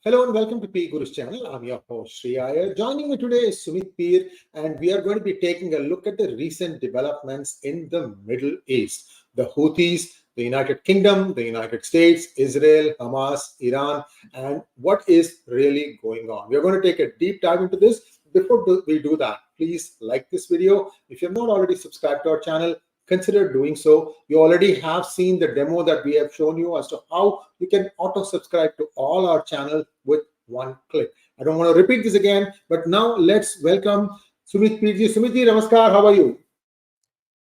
Hello and welcome to PGurus channel. I'm your host Sree Iyer. Joining me today is Sumit Peer, and we are going to be taking a look at the recent developments in the Middle East. The Houthis, the United Kingdom, the United States, Israel, Hamas, Iran, and what is really going on. We are going to take a deep dive into this. Before we do that, please like this video. If you have not already subscribed to our channel, consider doing so. You already have seen the demo that we have shown you as to how you can auto subscribe to all our channel with one click. I don't want to repeat this again, but now let's welcome Sumit Peer. Sumit ji, namaskar. How are you?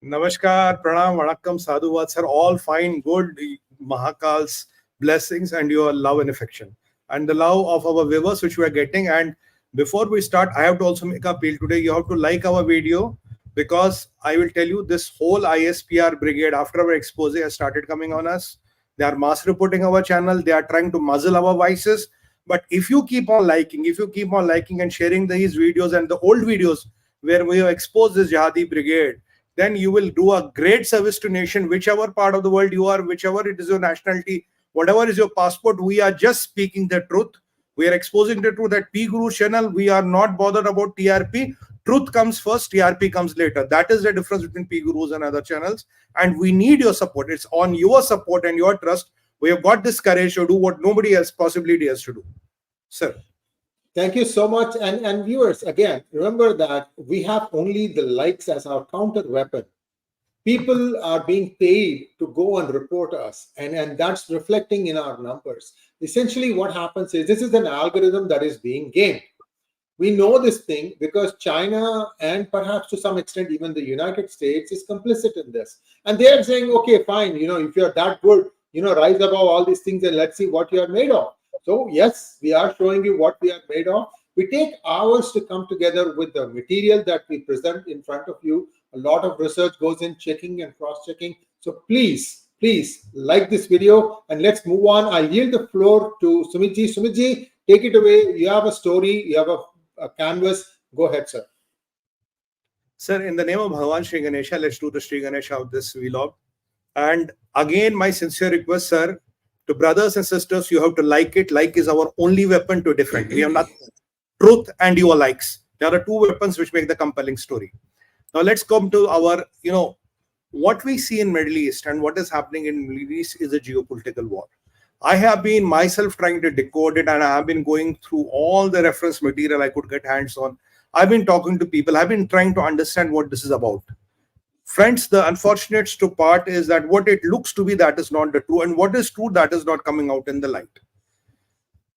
Namaskar, pranam, vanakkam, sadhuvat, sir. All fine, good. Mahakal's blessings and your love and affection and the love of our viewers which we are getting. And before we start, I have to also make a appeal today. You have to like our video, because I will tell you, this whole ISPR brigade after our expose has started coming on us. They are mass reporting our channel. They are trying to muzzle our voices. But if you keep on liking, and sharing these videos and the old videos where we have exposed this jihadi brigade, then you will do a great service to nation, whichever part of the world you are, whichever it is your nationality, whatever is your passport. We are just speaking the truth. We are exposing the truth at PGurus channel. We are not bothered about TRP. Truth comes first, TRP comes later. That is the difference between PGurus and other channels. And we need your support. It's on your support and your trust. We have got this courage to do what nobody else possibly dares to do. Sir. Thank you so much. And viewers, again, remember that we have only the likes as our counter weapon. People are being paid to go and report us, and that's reflecting in our numbers. Essentially, what happens is this is an algorithm that is being gamed. We know this thing because China and perhaps to some extent even the United States is complicit in this. And they are saying, okay, fine, if you're that good, rise above all these things and let's see what you are made of. So yes, we are showing you what we are made of. We take hours to come together with the material that we present in front of you. A lot of research goes in checking and cross-checking. So please like this video and let's move on. I yield the floor to Sumit ji. Sumit ji, take it away. You have a story, you have a canvas. Go ahead, sir. Sir, in the name of Bhagwan Sri Ganesha, let's do the Sri Ganesha of this vlog. And again, my sincere request, sir, to brothers and sisters, you have to like it. Like is our only weapon to defend. We have nothing. Truth and your likes. There are two weapons which make the compelling story. Now let's come to our, what we see in Middle East and what is happening in Middle East is a geopolitical war. I have been myself trying to decode it, and I have been going through all the reference material I could get hands on. I've been talking to people. I've been trying to understand what this is about. Friends, the unfortunate part is that what it looks to be, that is not the true, and what is true, that is not coming out in the light.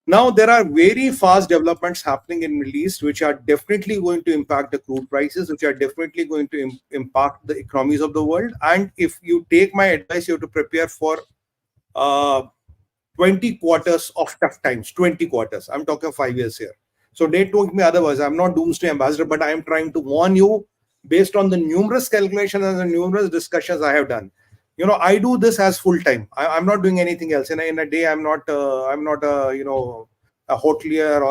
Now, there are very fast developments happening in Middle East, which are definitely going to impact the crude prices, which are definitely going to impact the economies of the world. And if you take my advice, you have to prepare for 20 quarters of tough times. 20 quarters. I'm talking 5 years here. So they told me otherwise. I'm not doomsday ambassador, but I am trying to warn you based on the numerous calculations and the numerous discussions I have done. I do this as full time. I'm not doing anything else. In a day, I'm not a hotelier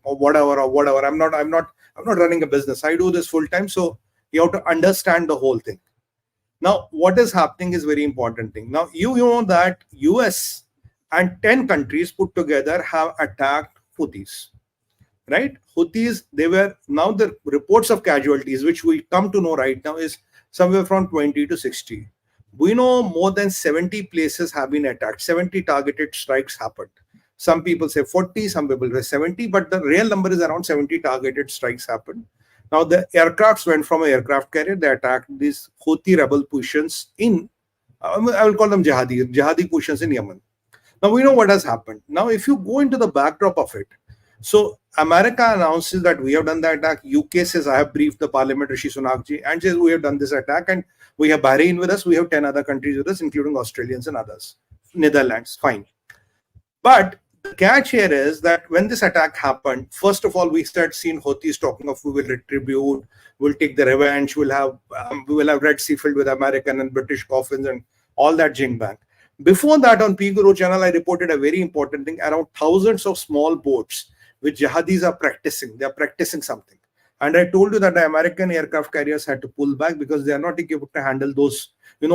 or whatever. I'm not running a business. I do this full time. So you have to understand the whole thing. Now, what is happening is very important thing. Now, you know that US and 10 countries put together have attacked Houthis. Right? Houthis, now the reports of casualties, which we come to know right now, is somewhere from 20 to 60. We know more than 70 places have been attacked. 70 targeted strikes happened. Some people say 40, some people say 70, but the real number is around 70 targeted strikes happened. Now the aircrafts went from an aircraft carrier. They attacked these Houthi rebel positions in, I will call them jihadi positions in Yemen. Now we know what has happened. Now if you go into the backdrop of it, so America announces that we have done the attack. UK says, I have briefed the parliament, Rishi Sunak ji, and says we have done this attack, and we have Bahrain with us. We have 10 other countries with us, including Australians and others. Netherlands, fine. But the catch here is that when this attack happened, first of all, we start seeing Houthis talking of we will retribute, we'll take the revenge, we will have Red Sea filled with American and British coffins and all that jing bang. Before that, on PGurus channel, I reported a very important thing. Around thousands of small boats which jihadis are practicing. They are practicing something. And I told you that the American aircraft carriers had to pull back because they are not equipped to handle those,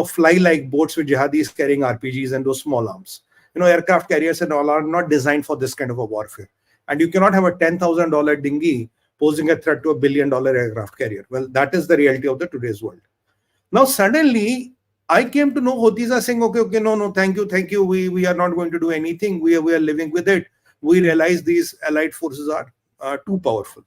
fly-like boats with jihadis carrying RPGs and those small arms. aircraft carriers and all are not designed for this kind of a warfare. And you cannot have a $10,000 dinghy posing a threat to $1 billion aircraft carrier. Well, that is the reality of the today's world. Now, suddenly, I came to know Houthis are saying, okay, no, thank you. We are not going to do anything. We are living with it. We realize these allied forces are too powerful.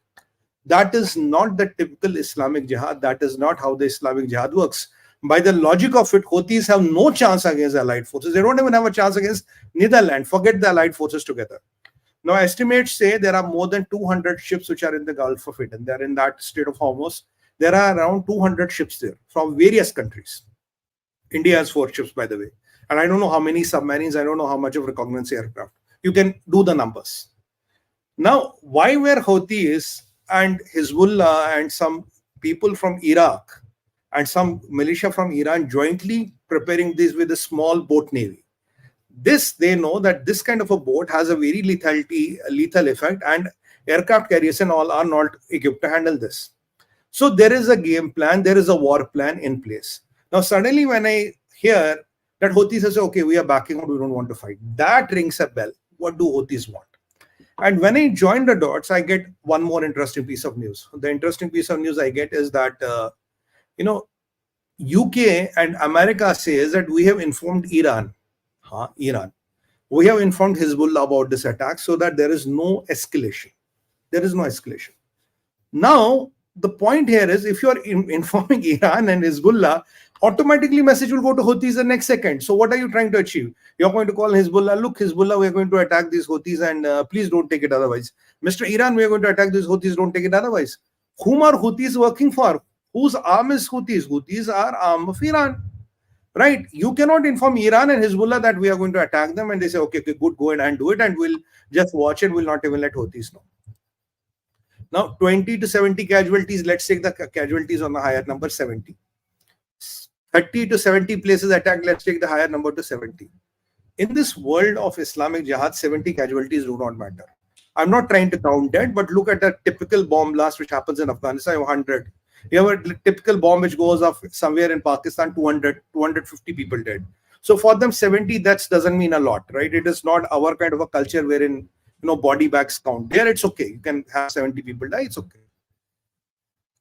That is not the typical Islamic jihad. That is not how the Islamic jihad works. By the logic of it, Houthis have no chance against allied forces. They don't even have a chance against Netherlands. Forget the allied forces together. Now, estimates say there are more than 200 ships which are in the Gulf of Aden. They're in that state of Hormuz. There are around 200 ships there from various countries. India has 4 ships, by the way. And I don't know how many submarines. I don't know how much of reconnaissance aircraft. You can do the numbers. Now, why were Houthis and Hezbollah and some people from Iraq and some militia from Iran jointly preparing this with a small boat navy? This, they know that this kind of a boat has a very lethal effect, and aircraft carriers and all are not equipped to handle this. So there is a game plan, there is a war plan in place. Now suddenly when I hear that Houthis say, okay, we are backing out, we don't want to fight, that rings a bell. What do Houthis want? And when I join the dots, I get one more interesting piece of news. The interesting piece of news I get is that, UK and America says that we have informed Iran. We have informed Hezbollah about this attack so that there is no escalation. There is no escalation. Now, the point here is if you are informing Iran and Hezbollah, automatically message will go to Houthis the next second. So what are you trying to achieve? You're going to call Hezbollah, look, Hezbollah, we're going to attack these Houthis and please don't take it otherwise. Mr. Iran, we're going to attack these Houthis, don't take it otherwise. Whom are Houthis working for? Whose arm is Houthis? Houthis are arm of Iran. Right? You cannot inform Iran and Hezbollah that we are going to attack them and they say, okay, good, go ahead and do it and we'll just watch it. We'll not even let Houthis know. Now, 20 to 70 casualties. Let's take the casualties on the higher number, 70. 30 to 70 places attacked. Let's take the higher number to 70. In this world of Islamic Jihad, 70 casualties do not matter. I'm not trying to count dead, but look at the typical bomb blast which happens in Afghanistan, 100. You have a typical bomb which goes off somewhere in Pakistan, 200, 250 people dead. So for them, 70 deaths doesn't mean a lot, right? It is not our kind of a culture wherein, body bags count. There it's okay. You can have 70 people die, it's okay.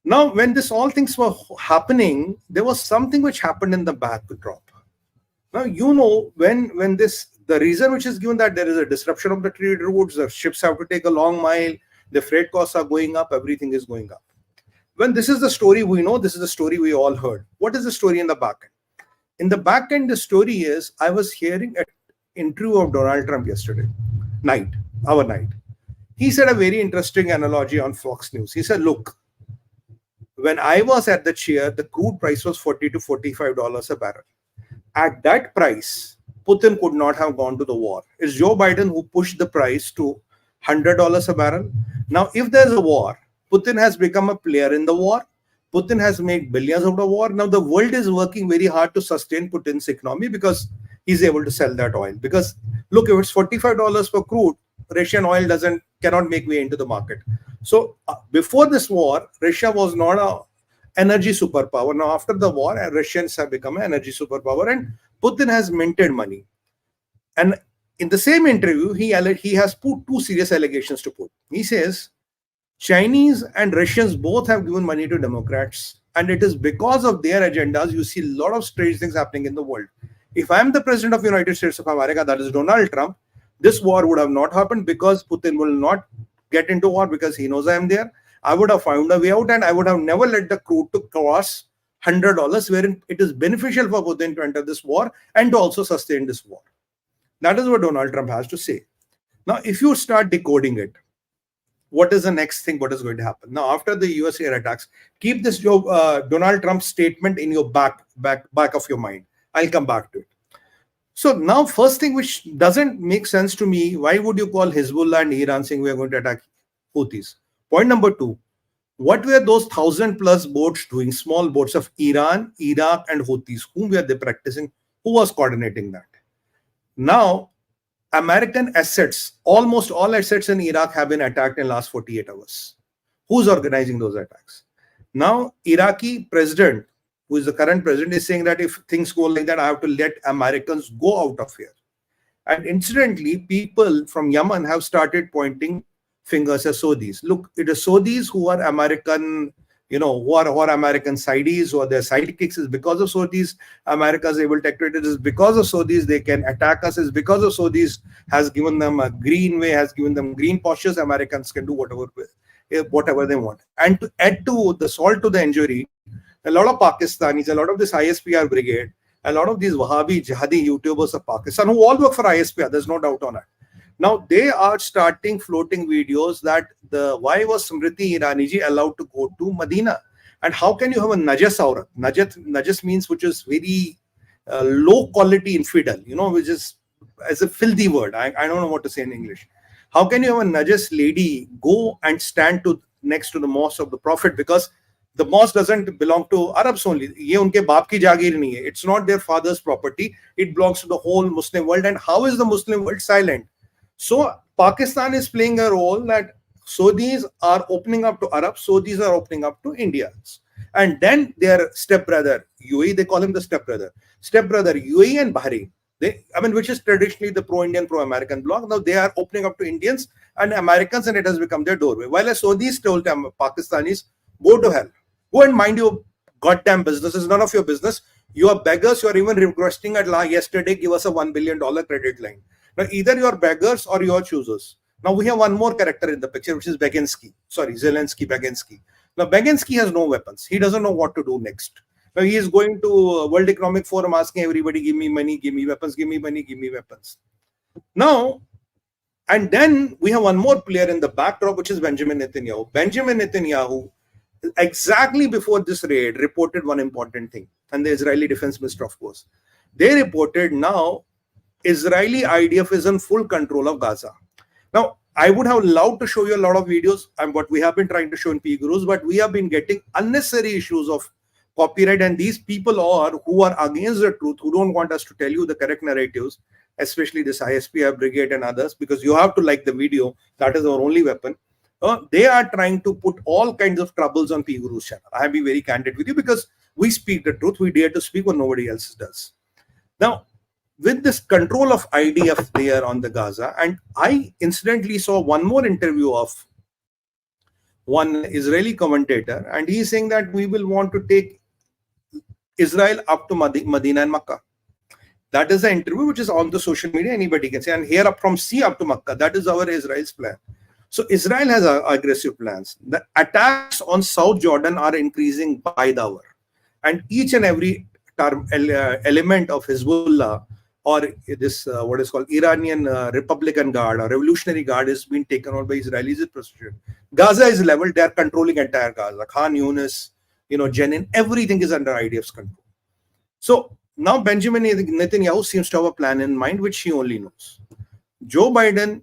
Now, when this all things were happening, there was something which happened in the backdrop. Now, when the reason which is given that there is a disruption of the trade routes, the ships have to take a long mile, the freight costs are going up, everything is going up. When this is the story we know, this is the story we all heard. What is the story in the back end? In the back end, the story is, I was hearing an interview of Donald Trump yesterday night. He said a very interesting analogy on Fox News. He said, look, when I was at the chair, the crude price was $40 to $45 a barrel. At that price, Putin could not have gone to the war. It's Joe Biden who pushed the price to $100 a barrel. Now, if there's a war, Putin has become a player in the war. Putin has made billions out of the war. Now, the world is working very hard to sustain Putin's economy because he's able to sell that oil. Because, look, if it's $45 for crude, Russian oil cannot make way into the market. So, before this war, Russia was not an energy superpower. Now, after the war, Russians have become an energy superpower and Putin has minted money. And in the same interview, he has put 2 serious allegations to put. He says, Chinese and Russians both have given money to Democrats, and it is because of their agendas you see a lot of strange things happening in the world. If I am the president of the United States of America, that is Donald Trump, this war would have not happened because Putin will not get into war because he knows I am there. I would have found a way out and I would have never let the crude to cross $100, wherein it is beneficial for Putin to enter this war and to also sustain this war. That is what Donald Trump has to say. Now, if you start decoding it, what is the next thing? What is going to happen? Now, after the US air attacks, keep this Donald Trump statement in your back of your mind. I'll come back to it. So now, first thing which doesn't make sense to me, why would you call Hezbollah and Iran saying we are going to attack Houthis? Point number 2, what were those 1,000+ boats doing, small boats of Iran, Iraq and Houthis? Whom were they practicing? Who was coordinating that? Now, American assets, almost all assets in Iraq have been attacked in the last 48 hours. Who's organizing those attacks? Now, Iraqi president, who is the current president, is saying that if things go like that, I have to let Americans go out of here. And incidentally, people from Yemen have started pointing fingers at Saudis. Look, it is Saudis who are American, who are American sidees, who are their sidekicks. Is because of Saudis, America is able to act. It is because of Saudis they can attack us. It's because of Saudis has given them a green way, has given them green postures. Americans can do whatever they want. And to add to the salt to the injury, a lot of Pakistanis, a lot of this ISPR brigade, a lot of these Wahhabi jihadi YouTubers of Pakistan who all work for ISPR, there's no doubt on it. Now they are starting floating videos that why was Smriti Irani ji allowed to go to Medina, and how can you have a najas aurat? Najas means which is very low quality infidel, which is as a filthy word. I don't know what to say in English. How can you have a najas lady go and stand next to the mosque of the Prophet? Because the mosque doesn't belong to Arabs only. Ye unke baap ki jagir nahi hai. It's not their father's property. It belongs to the whole Muslim world. And how is the Muslim world silent? So Pakistan is playing a role that Saudis are opening up to Arabs, Saudis are opening up to Indians. And then their stepbrother, UAE, they call him the stepbrother. Stepbrother, UAE and Bahrain, which is traditionally the pro-Indian, pro-American bloc. Now they are opening up to Indians and Americans, and it has become their doorway. While as Saudis told them, Pakistanis, go to hell. Go and mind your goddamn business. It's none of your business. You are beggars. You are even requesting at yesterday, give us a $1 billion credit line. Now, either you are beggars or you are choosers. Now, we have one more character in the picture, which is 𝗣𝗚𝘂𝗍𝗍. Now, 𝗣𝗚𝘂𝗍 has no weapons. He doesn't know what to do next. Now, he is going to World Economic Forum asking everybody, give me money, give me weapons, give me money, give me weapons. Now, and then we have one more player in the backdrop, which is Benjamin Netanyahu. Benjamin Netanyahu, exactly before this raid, reported one important thing. And the Israeli Defense Minister, of course. They reported now Israeli IDF is in full control of Gaza. Now, I would have loved to show you a lot of videos and what we have been trying to show in PGurus, but we have been getting unnecessary issues of copyright, and these people who are against the truth, who don't want us to tell you the correct narratives, especially this ISPR brigade and others, because you have to like the video. That is our only weapon. They are trying to put all kinds of troubles on PGurus channel. I have been very candid with you because we speak the truth. We dare to speak what nobody else does. Now, with this control of IDF there on the Gaza, and I incidentally saw one more interview of one Israeli commentator, and he's saying that we will want to take Israel up to Medina and Mecca. That is the interview which is on the social media. Anybody can say, and here up from sea up to Mecca. That is our Israel's plan. So Israel has aggressive plans. The attacks on South Jordan are increasing by the hour, and each and every element of Hezbollah or this what is called Iranian Republican Guard or Revolutionary Guard is being taken out by Israelis with precision. Gaza is leveled. They are controlling entire Gaza. Khan Yunis, Jenin, everything is under IDF's control. So now Benjamin Netanyahu seems to have a plan in mind, which he only knows. Joe Biden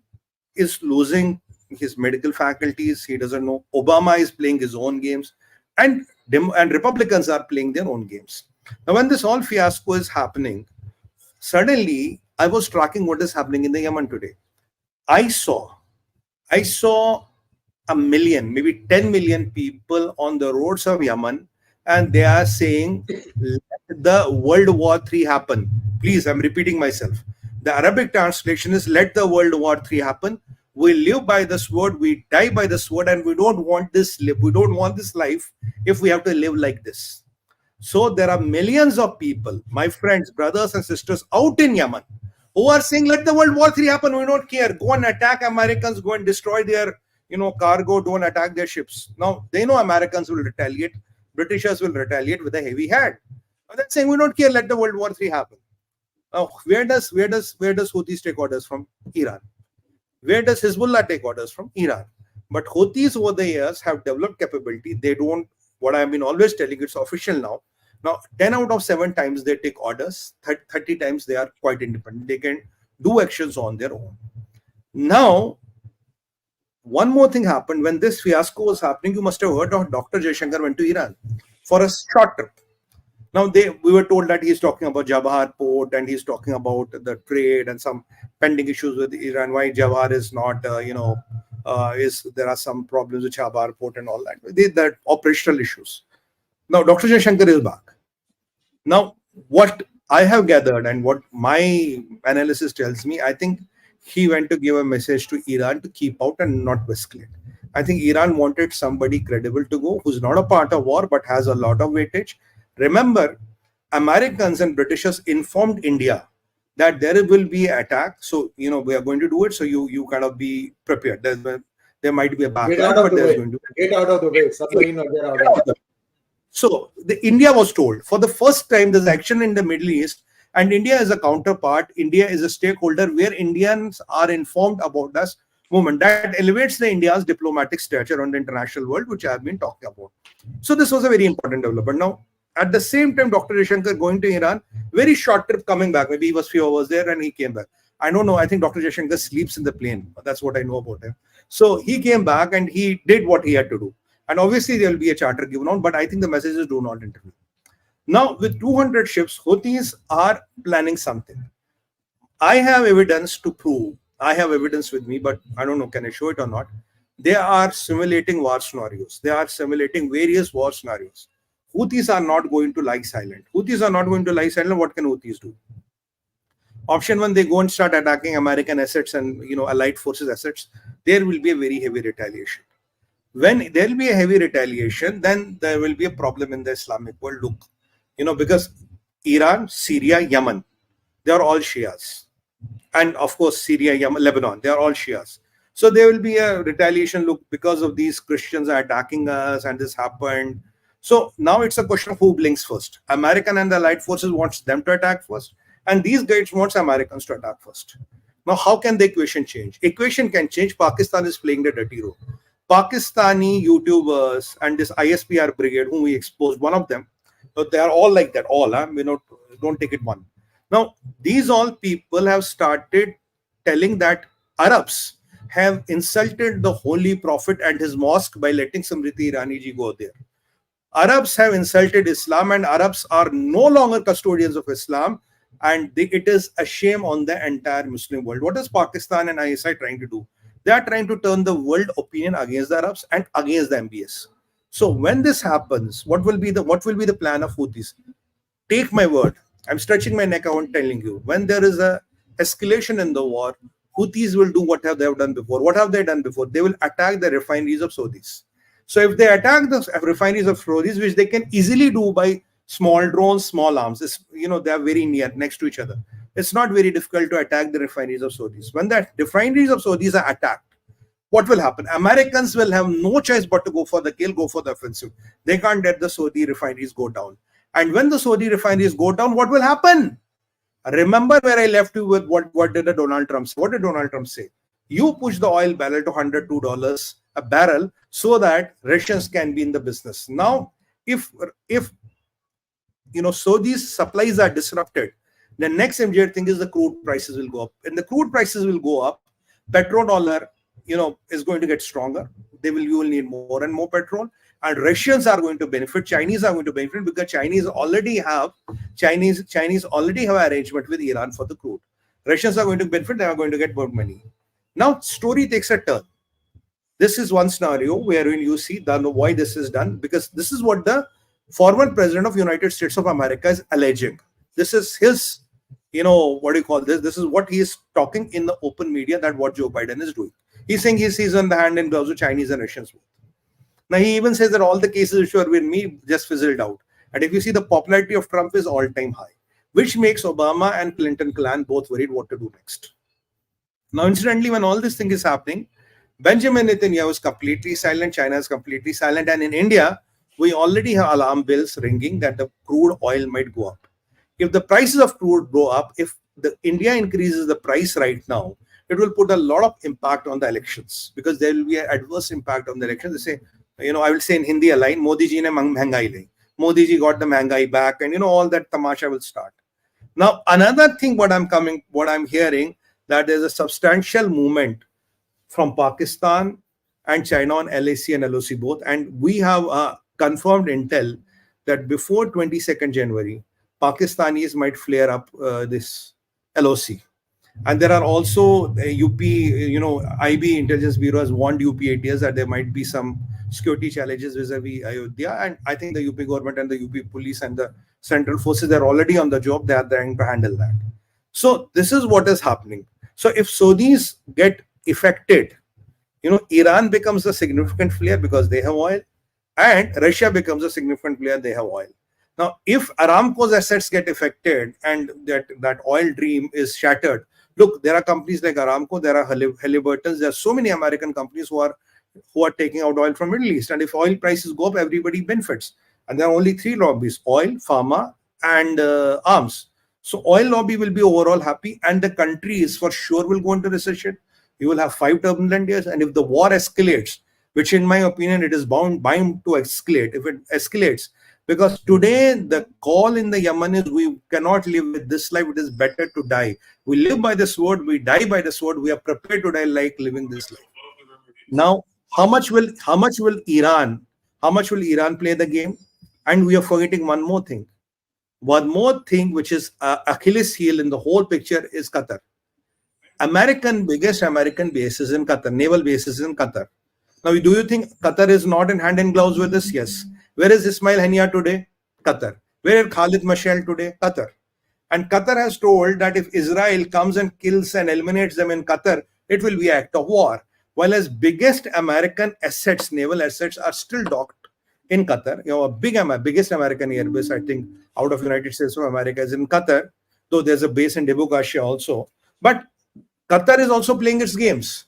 is losing his medical faculties. He doesn't know. Obama is playing his own games, and Republicans are playing their own games. Now, when this whole fiasco is happening, suddenly I was tracking what is happening in the Yemen today. I saw a million, maybe 10 million people on the roads of Yemen, and they are saying, let the World War III happen. Please, I'm repeating myself. The Arabic translation is, let the World War III happen. We live by the sword, we die by the sword, and we don't want this life if we have to live like this. So there are millions of people, my friends, brothers and sisters out in Yemen, who are saying, let the World War III happen. We don't care. Go and attack Americans. Go and destroy their, cargo. Don't attack their ships. Now, they know Americans will retaliate. Britishers will retaliate with a heavy hand. Now, they're saying, we don't care. Let the World War III happen. Now, where does Houthis take orders from? Iran. Where does Hezbollah take orders from? Iran. But Houthis over the years have developed capability. They don't, what I've been always telling, it's official now. Now, 10 out of 7 times they take orders, 30 times they are quite independent. They can do actions on their own. Now, one more thing happened. When this fiasco was happening, you must have heard of Dr. Jaishankar went to Iran for a short trip. Now, we were told that he's talking about Chabahar port and he's talking about the trade and some pending issues with Iran. Why Chabahar is not, there are some problems with Chabahar port and all that. That operational issues. Now, Dr. Jaishankar is back. Now, what I have gathered, and what my analysis tells me, I think he went to give a message to Iran to keep out and not escalate. I think Iran wanted somebody credible to go, who's not a part of war but has a lot of weightage. Remember, Americans and Britishers informed India that there will be an attack. So, we are going to do it. So you kind of be prepared. There might be a backlash, Get out of but the there's way. going to Get out of the way. Submarine or get out of the way. So India was told for the first time there's action in the Middle East, and India is a counterpart. India is a stakeholder where Indians are informed about this movement. That elevates the India's diplomatic stature on the international world, which I have been talking about. So this was a very important development. Now, at the same time, Dr. Jaishankar going to Iran, very short trip coming back. Maybe he was few hours there and he came back. I don't know. I think Dr. Jaishankar sleeps in the plane. That's what I know about him. So he came back and he did what he had to do. And obviously there will be a charter given out, but I think the messages do not intervene. Now, with 200 ships, Houthis are planning something. I have evidence to prove. I have evidence with me, but I don't know, can I show it or not? They are simulating war scenarios. They are simulating various war scenarios. Houthis are not going to lie silent. Houthis are not going to lie silent. What can Houthis do? Option one, they go and start attacking American assets and allied forces assets. There will be a very heavy retaliation. When there will be a heavy retaliation, then there will be a problem in the Islamic world. Look, because Iran, Syria, Yemen, they are all Shias. And of course, Syria, Yemen, Lebanon, they are all Shias. So there will be a retaliation. Look, because of these Christians are attacking us and this happened. So now it's a question of who blinks first. American and the allied forces wants them to attack first. And these guys wants Americans to attack first. Now, how can the equation change? Equation can change. Pakistan is playing the dirty role. Pakistani YouTubers and this ISPR brigade, whom we exposed, one of them, but they are all like that, all, don't take it one. Now, these all people have started telling that Arabs have insulted the Holy Prophet and his mosque by letting Smriti Irani ji go there. Arabs have insulted Islam and Arabs are no longer custodians of Islam, and it is a shame on the entire Muslim world. What is Pakistan and ISI trying to do? They are trying to turn the world opinion against the Arabs and against the MBS. So when this happens, what will be the plan of Houthis? Take my word. I'm stretching my neck out telling you. When there is a escalation in the war, Houthis will do what they have done before. What have they done before? They will attack the refineries of Saudis. So if they attack the refineries of Saudis, which they can easily do by small drones, small arms, they are very near, next to each other. It's not very difficult to attack the refineries of Saudis. When the refineries of Saudis are attacked, what will happen? Americans will have no choice but to go for the kill, go for the offensive. They can't let the Saudi refineries go down. And when the Saudi refineries go down, what will happen? Remember where I left you with what did Donald Trump say? What did Donald Trump say? You push the oil barrel to $102 a barrel so that Russians can be in the business. Now, if Saudi's supplies are disrupted, the next immediate thing is the crude prices will go up. And the crude prices will go up, petrodollar, is going to get stronger. You will need more and more petrol. And Russians are going to benefit. Chinese are going to benefit because Chinese already have an arrangement with Iran for the crude. Russians are going to benefit. They are going to get more money. Now, story takes a turn. This is one scenario wherein you see why this is done, because this is what the former president of United States of America is alleging. This is his, this is what he is talking in the open media, that what Joe Biden is doing. He's saying he sees on the hand and gloves of Chinese and Russians. Now, he even says that all the cases which were with me just fizzled out. And if you see, the popularity of Trump is all-time high, which makes Obama and Clinton clan both worried what to do next. Now, incidentally, when all this thing is happening, Benjamin Netanyahu is completely silent, China is completely silent, and in India, we already have alarm bells ringing that the crude oil might go up. If the prices of crude go up, if India increases the price right now, it will put a lot of impact on the elections, because there will be an adverse impact on the elections. They say, I will say in Hindi a line, Modi ji ne महंगाई लाई. Modi ji got the महंगाई back, and all that tamasha will start. Now, another thing what I'm hearing, that there's a substantial movement from Pakistan and China on LAC and LOC both, and we have confirmed intel that before 22nd January, Pakistanis might flare up this LOC. And there are also UP, IB Intelligence Bureau has warned UP ATS that there might be some security challenges vis-a-vis Ayodhya. And I think the UP government and the UP police and the central forces, they're already on the job. They are trying to handle that. So this is what is happening. So if Saudis get affected, Iran becomes a significant player because they have oil, and Russia becomes a significant player, they have oil. Now, if Aramco's assets get affected and that oil dream is shattered, look, there are companies like Aramco, there are Halliburton's, there are so many American companies who are taking out oil from Middle East. And if oil prices go up, everybody benefits. And there are only three lobbies: oil, pharma, and arms. So oil lobby will be overall happy, and the countries for sure will go into recession. You will have 5 turbulent years, and if the war escalates, which in my opinion it is bound to escalate, if it escalates, because today the call in the Yemen is we cannot live with this life, it is better to die. We live by the sword, we die by the sword, we are prepared to die like living this life. Now, how much will Iran play the game? And we are forgetting one more thing. One more thing which is Achilles heel in the whole picture is Qatar. Biggest American bases in Qatar, naval bases in Qatar. Now, do you think Qatar is not in hand in gloves with this? Yes. Where is Ismail Hania today? Qatar. Where is Khalid Mashal today? Qatar. And Qatar has told that if Israel comes and kills and eliminates them in Qatar, it will be an act of war. While as biggest American assets, naval assets, are still docked in Qatar. Biggest American airbase, I think, out of United States of America is in Qatar, though there's a base in 𝗣𝗚𝘂𝘁𝑆 also. But Qatar is also playing its games.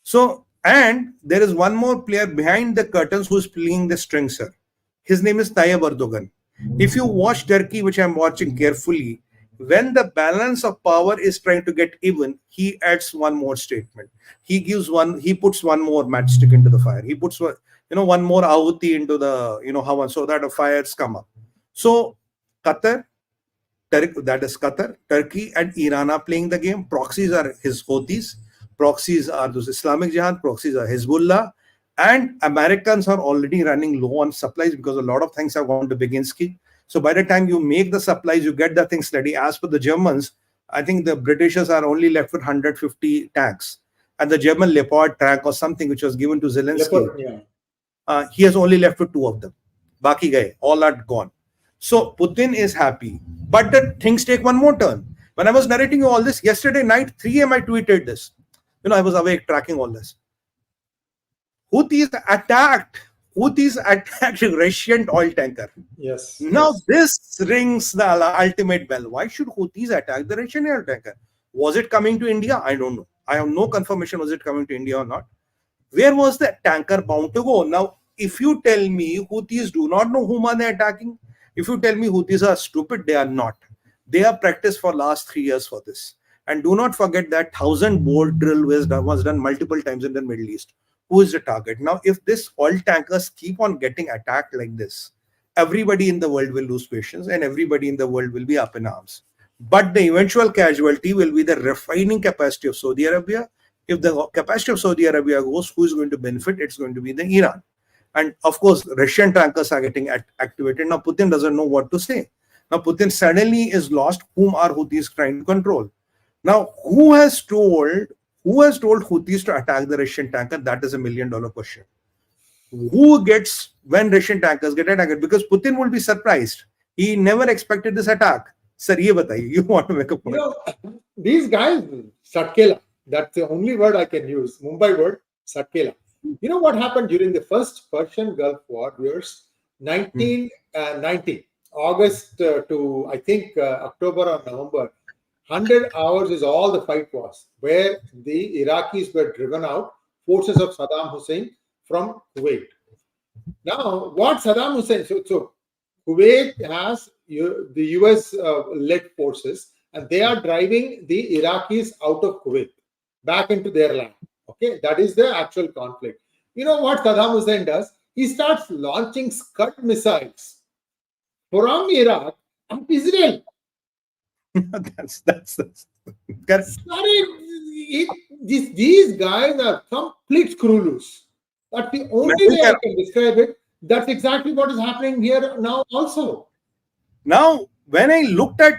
So, and there is one more player behind the curtains who is playing the strings, sir. His name is Tayyip Erdogan. If you watch Turkey, which I'm watching carefully, when the balance of power is trying to get even, he adds one more statement. He puts one more matchstick into the fire. He puts one more ahuti into the havan, so that the fires come up. So Qatar, Turkey and Iran are playing the game. Proxies are his Houthis. Proxies are those Islamic Jihad. Proxies are Hezbollah. And Americans are already running low on supplies because a lot of things have gone to Beginski. So by the time you make the supplies, you get the things ready. As per the Germans, I think the Britishers are only left with 150 tanks. And the German Leopard tank or something which was given to Zelensky, he has only left with 2 of them. Baki gaye, all are gone. So Putin is happy. But the things take one more turn. When I was narrating you all this, yesterday night, 3 a.m. I tweeted this. I was awake tracking all this. Houthis attacked Russian oil tanker. Yes. Now this rings the ultimate bell. Why should Houthis attack the Russian oil tanker? Was it coming to India? I don't know. I have no confirmation was it coming to India or not. Where was the tanker bound to go? Now, if you tell me Houthis do not know whom are they attacking, if you tell me Houthis are stupid, they are not. They have practiced for last 3 years for this. And do not forget that 1,000-bore drill was done multiple times in the Middle East. Who is the target? Now, if this oil tankers keep on getting attacked like this, everybody in the world will lose patience and everybody in the world will be up in arms. But the eventual casualty will be the refining capacity of Saudi Arabia. If the capacity of Saudi Arabia goes, who is going to benefit? It's going to be the Iran. And of course, Russian tankers are getting activated. Now, Putin doesn't know what to say. Now, Putin suddenly is lost. Whom are Houthis trying to control? Now, who has told Houthis to attack the Russian tanker? That is $1 million question. Who gets when Russian tankers get attacked? Because Putin will be surprised. He never expected this attack. Sir, ye bataiye. You want to make a point? These guys, Satkela, that's the only word I can use. Mumbai word, Satkela. You know what happened during the first Persian Gulf War years, 1990, August to I think October or November. 100 hours is all the fight was, where the Iraqis were driven out, forces of Saddam Hussein from Kuwait. Now, what Saddam Hussein, so Kuwait has the US-led forces, and they are driving the Iraqis out of Kuwait, back into their land. Okay, that is the actual conflict. You know what Saddam Hussein does? He starts launching Scud missiles from Iraq and Israel. That's Sorry, these guys are complete screw loose. That's the only way I can describe it. That's exactly what is happening here now also. Now, when I looked at,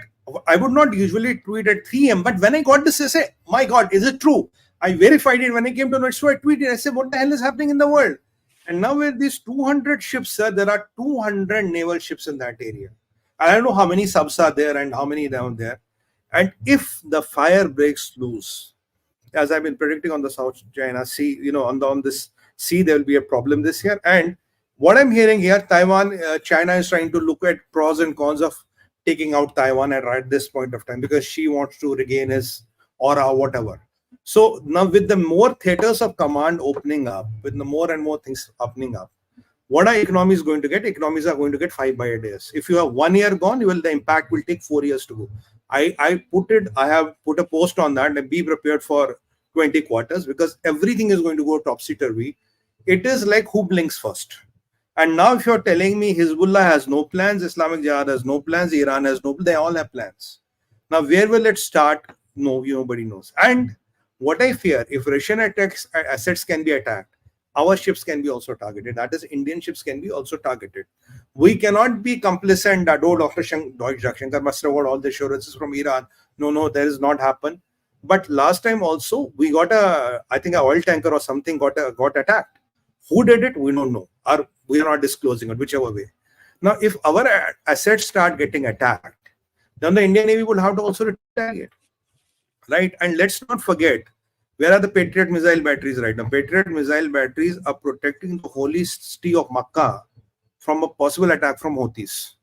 I would not usually tweet at 3 a.m., but when I got this, I say, my God, is it true? I verified it when I came to know it. So I tweeted, I said, what the hell is happening in the world? And now with these 200 ships, sir, there are 200 naval ships in that area. I don't know how many subs are there and how many down there. And if the fire breaks loose, as I've been predicting on the South China Sea, on this sea, there will be a problem this year. And what I'm hearing here, Taiwan, China is trying to look at pros and cons of taking out Taiwan at this point of time, because she wants to regain his aura or whatever. So now with the more theaters of command opening up, with the more and more things opening up, what are economies going to get? Economies are going to get 5 by a days. If you have 1 year gone, the impact will take 4 years to go. I have put a post on that, and be prepared for 20 quarters, because everything is going to go topsy-turvy. It is like who blinks first. And now if you're telling me Hezbollah has no plans, Islamic Jihad has no plans, Iran has no plans, they all have plans. Now where will it start? No, nobody knows. And what I fear, if Russian assets can be attacked, our ships can be also targeted. That is, Indian ships can be also targeted. We cannot be complicit that, oh, Dr. Jaishankar must have got all the assurances from Iran. No, that has not happened. But last time also, we got I think an oil tanker or something got attacked. Who did it? We don't know. Or we are not disclosing it, whichever way. Now, if our assets start getting attacked, then the Indian Navy will have to also retaliate. Right? And let's not forget, where are the Patriot missile batteries right now? Patriot missile batteries are protecting the holy city of Mecca from a possible attack from Houthis.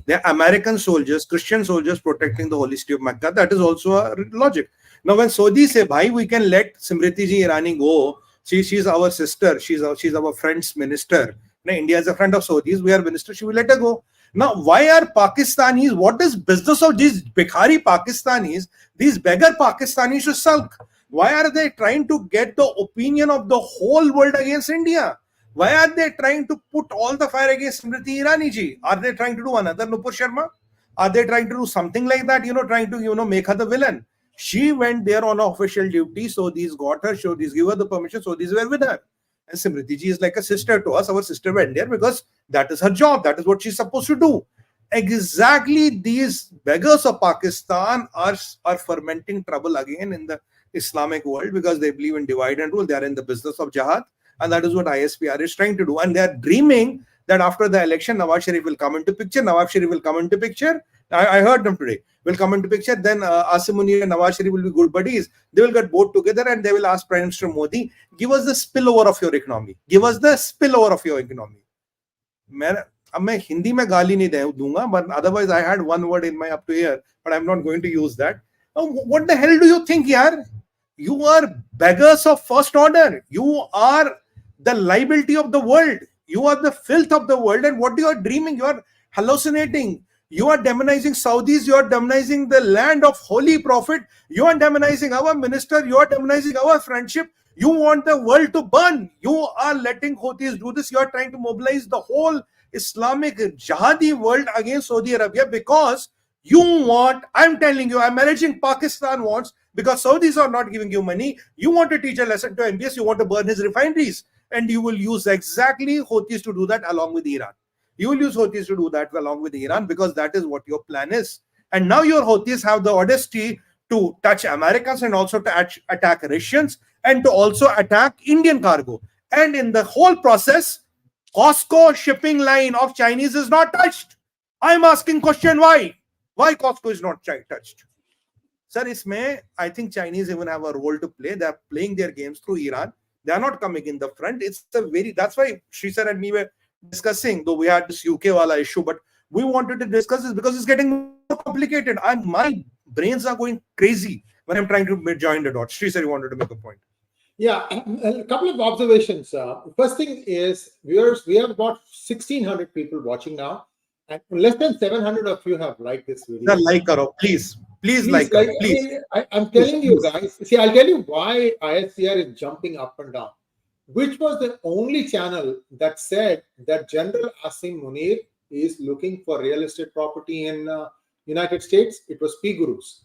They are American soldiers, Christian soldiers protecting the holy city of Mecca. That is also a logic. Now, when Saudis say, "Bhai, we can let Smriti Irani go. She's our sister. She's our friend's minister. Now, India is a friend of Saudis. We are ministers. She will let her go." Now, why are Pakistanis? What is business of these Bhikhari Pakistanis? These beggar Pakistanis to sulk. Why are they trying to get the opinion of the whole world against India? Why are they trying to put all the fire against Smriti Irani ji? Are they trying to do another Nupur Sharma? Are they trying to do something like that? Trying to, make her the villain. She went there on official duty, so these got her, so these give her the permission, so these were with her. And Smriti ji is like a sister to us. Our sister went there because that is her job. That is what she's supposed to do. Exactly, these beggars of Pakistan are fermenting trouble again in the Islamic world, because they believe in divide and rule. They are in the business of jihad, and that is what ISPR is trying to do. And they are dreaming that after the election, Nawaz Sharif will come into picture. Nawaz Sharif will come into picture. I heard them today. Will come into picture. Then Asim Munir and Nawaz Sharif will be good buddies. They will get both together and they will ask Prime Minister Modi, give us the spillover of your economy. Give us the spillover of your economy. अब मैं हिंदी में गाली नहीं दूंगा, but otherwise I had one word in my up to here, but I'm not going to use that. What the hell do you think, yaar? You are beggars of first order. You are the liability of the world. You are the filth of the world. And what you are dreaming, you are hallucinating. You are demonizing Saudis. You are demonizing the land of Holy Prophet. You are demonizing our minister. You are demonizing our friendship. You want the world to burn. You are letting Houthis do this. You are trying to mobilize the whole Islamic jihadi world against Saudi Arabia, because you want, I'm telling you, I'm managing Pakistan wants, because Saudis are not giving you money. You want to teach a lesson to MBS. You want to burn his refineries. And you will use exactly Houthis to do that along with Iran. You will use Houthis to do that along with Iran, because that is what your plan is. And now your Houthis have the audacity to touch Americans and also to attack Russians and to also attack Indian cargo. And in the whole process, Costco shipping line of Chinese is not touched. I'm asking question why? Why Costco is not touched? Sir, isme, I think Chinese even have a role to play. They are playing their games through Iran. They are not coming in the front. That's why Sree sir and me were discussing, though we had this UK wala issue, but we wanted to discuss this because it's getting more complicated. My brains are going crazy when I'm trying to join the dots. Sree sir, you wanted to make a point. Yeah, a couple of observations. First thing is, viewers, we have about 1,600 people watching now, and less than 700 of you have liked this video. Like karo, please like like, karo, please. I'm telling you guys, see, I'll tell you why ISCR is jumping up and down. Which was the only channel that said that General Asim Munir is looking for real estate property in United States? It was PGurus.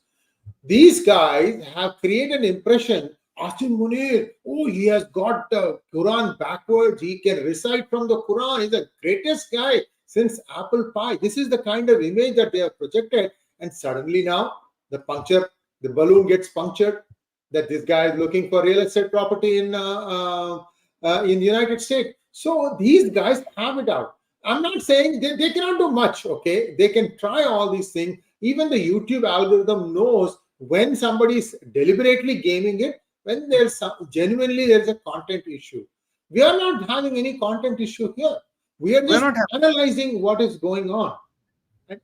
These guys have created an impression. Asim Munir, oh, he has got the Quran backwards. He can recite from the Quran. He's the greatest guy since apple pie. This is the kind of image that they have projected. And suddenly now, the balloon gets punctured, that this guy is looking for real estate property in the United States. So these guys have it out. I'm not saying they cannot do much, okay? They can try all these things. Even the YouTube algorithm knows when somebody is deliberately gaming it, when genuinely there's a content issue. We are not having any content issue here. We are just analyzing what is going on.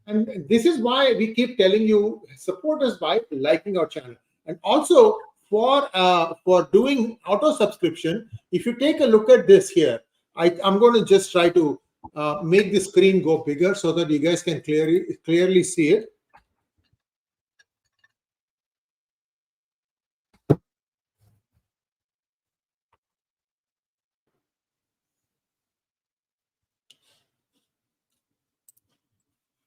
And this is why we keep telling you, support us by liking our channel. And also for doing auto subscription, if you take a look at this here, I'm going to just try to make the screen go bigger so that you guys can clearly see it.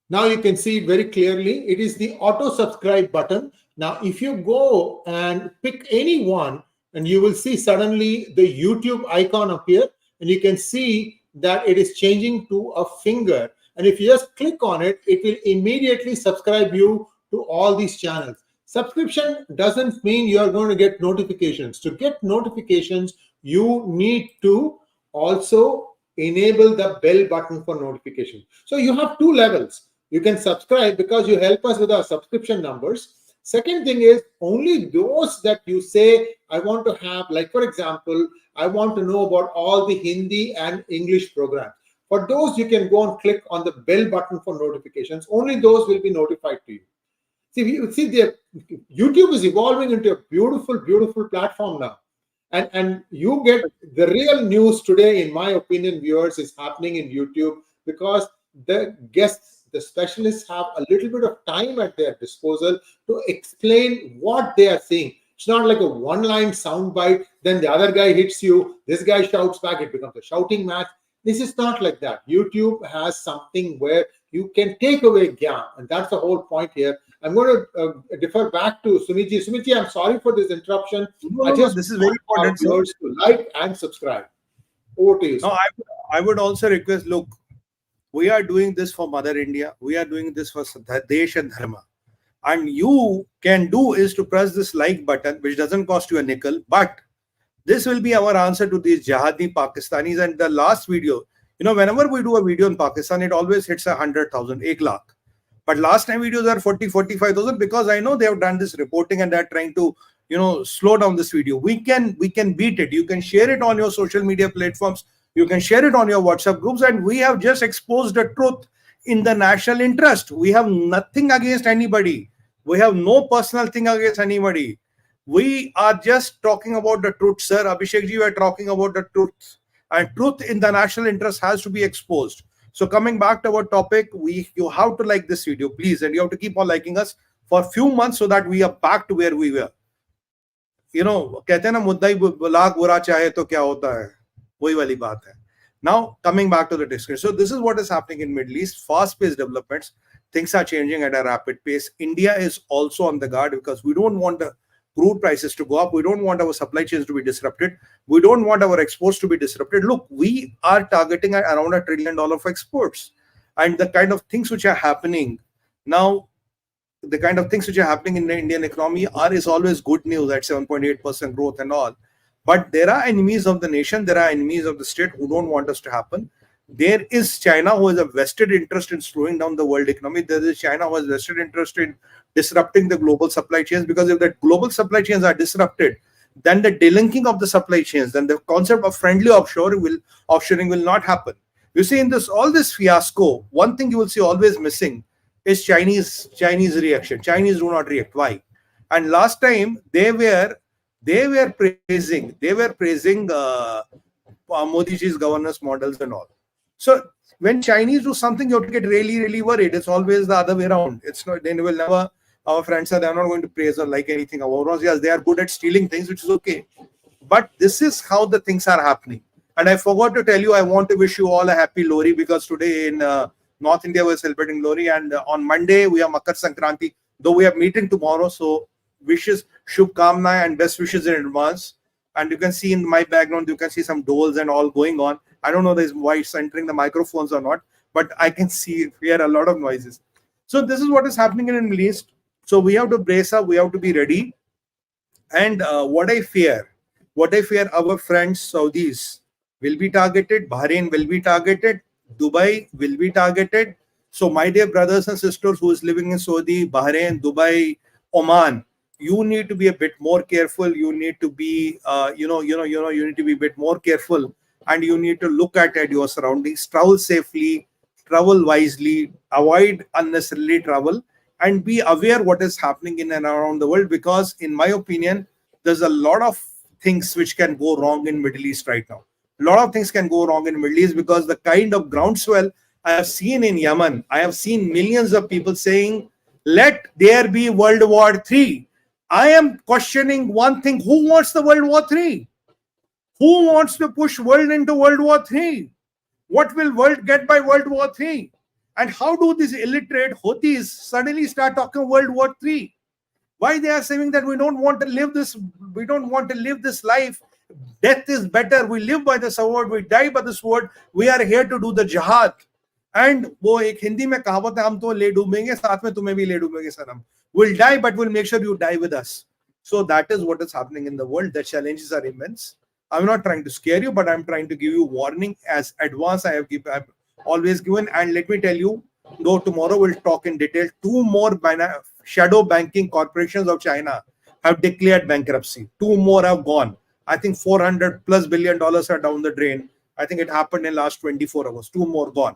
Now you can see it very clearly. It is the auto subscribe button. Now, if you go and pick any one, and you will see suddenly the YouTube icon appear, and you can see that it is changing to a finger. And if you just click on it, it will immediately subscribe you to all these channels. Subscription doesn't mean you are going to get notifications. To get notifications, you need to also enable the bell button for notification. So you have two levels. You can subscribe because you help us with our subscription numbers. Second thing is, only those that you say, I want to have, like for example, I want to know about all the Hindi and English programs. For those, you can go and click on the bell button for notifications. Only those will be notified to you. YouTube is evolving into a beautiful, beautiful platform now. And you get the real news today, in my opinion, viewers, is happening in YouTube because the guests, the specialists have a little bit of time at their disposal to explain what they are seeing. It's not like a one-line soundbite, then the other guy hits you, this guy shouts back, it becomes a shouting match. This is not like that. YouTube has something where you can take away gyan, and that's the whole point here. I'm going to defer back to Sumitji. Sumitji, I'm sorry for this interruption. This is very important. To like and subscribe. Over to you. No, I would also request, look, we are doing this for Mother India. We are doing this for Desh and Dharma. And you can do is to press this like button, which doesn't cost you a nickel. But this will be our answer to these jihadi Pakistanis. And the last video, whenever we do a video in Pakistan, it always hits 100,000, 1 lakh. But last time videos are 40, 45,000 because I know they have done this reporting and they're trying to, slow down this video. We can beat it. You can share it on your social media platforms. You can share it on your WhatsApp groups, and we have just exposed the truth in the national interest. We have nothing against anybody. We have no personal thing against anybody. We are just talking about the truth, sir. Abhishek ji, we are talking about the truth. And truth in the national interest has to be exposed. So coming back to our topic, you have to like this video, please. And you have to keep on liking us for a few months so that we are back to where we were. कहते हैं ना मुद्दा ही लाख बुरा चाहे तो क्या होता है, वही वाली बात है. Now coming back to the discussion. So this is what is happening in Middle East. Fast-paced developments. Things are changing at a rapid pace. India is also on the guard because we don't want the crude prices to go up. We don't want our supply chains to be disrupted. We don't want our exports to be disrupted. Look, we are targeting around $1 trillion for exports. And the kind of things which are happening now, the kind of things which are happening in the Indian economy is always good news at 7.8% growth and all. But there are enemies of the nation, there are enemies of the state who don't want us to happen. There is China who has a vested interest in slowing down the world economy. There is China who has vested interest in disrupting the global supply chains, because if the global supply chains are disrupted, then the delinking of the supply chains, then the concept of friendly offshoring will not happen. You see, in all this fiasco, one thing you will see always missing is Chinese reaction. Chinese do not react. Why? And last time they were praising Modi ji's governance models and all. So when Chinese do something, you have to get really, really worried. It's always the other way around. It's not, they will never, our friends say they're not going to praise or like anything about us. Yes, they are good at stealing things, which is okay. But this is how the things are happening. And I forgot to tell you, I want to wish you all a happy Lohri, because today in North India we're celebrating Lohri, and on Monday we have Makar Sankranti, though we have meeting tomorrow. So wishes, Shubhkamna and best wishes in advance. And you can see in my background, you can see some doles and all going on. I don't know if there's voice entering the microphones or not, but I can hear a lot of noises. So this is what is happening in the Middle East. So we have to brace up, we have to be ready. And what I fear our friends Saudis, will be targeted, Bahrain will be targeted, Dubai will be targeted. So my dear brothers and sisters who is living in Saudi, Bahrain, Dubai, Oman, you need to be a bit more careful. You need to be, you need to be a bit more careful, and you need to look at your surroundings. Travel safely, travel wisely, avoid unnecessarily travel, and be aware what is happening in and around the world. Because, in my opinion, there's a lot of things which can go wrong in Middle East right now. A lot of things can go wrong in Middle East because the kind of groundswell I have seen in Yemen, I have seen millions of people saying, "Let there be World War III." I am questioning one thing: who wants the World War III? Who wants to push world into World War III? What will world get by World War III? And how do these illiterate Houthis suddenly start talking World War III? Why they are saying that we don't want to live this life. Death is better. We live by the sword. We die by the sword. We are here to do the jihad. And वो एक हिंदी में कहावत है, हम तो ले डूबेंगे, साथ में तुम्हें भी ले डूबेंगे सनम. We'll die, but we'll make sure you die with us. So that is what is happening in the world. The challenges are immense. I'm not trying to scare you, but I'm trying to give you warning as advance I've always given. And let me tell you, though tomorrow we'll talk in detail, 2 more shadow banking corporations of China have declared bankruptcy. 2 more have gone. I think $400+ billion are down the drain. I think it happened in last 24 hours. 2 more gone.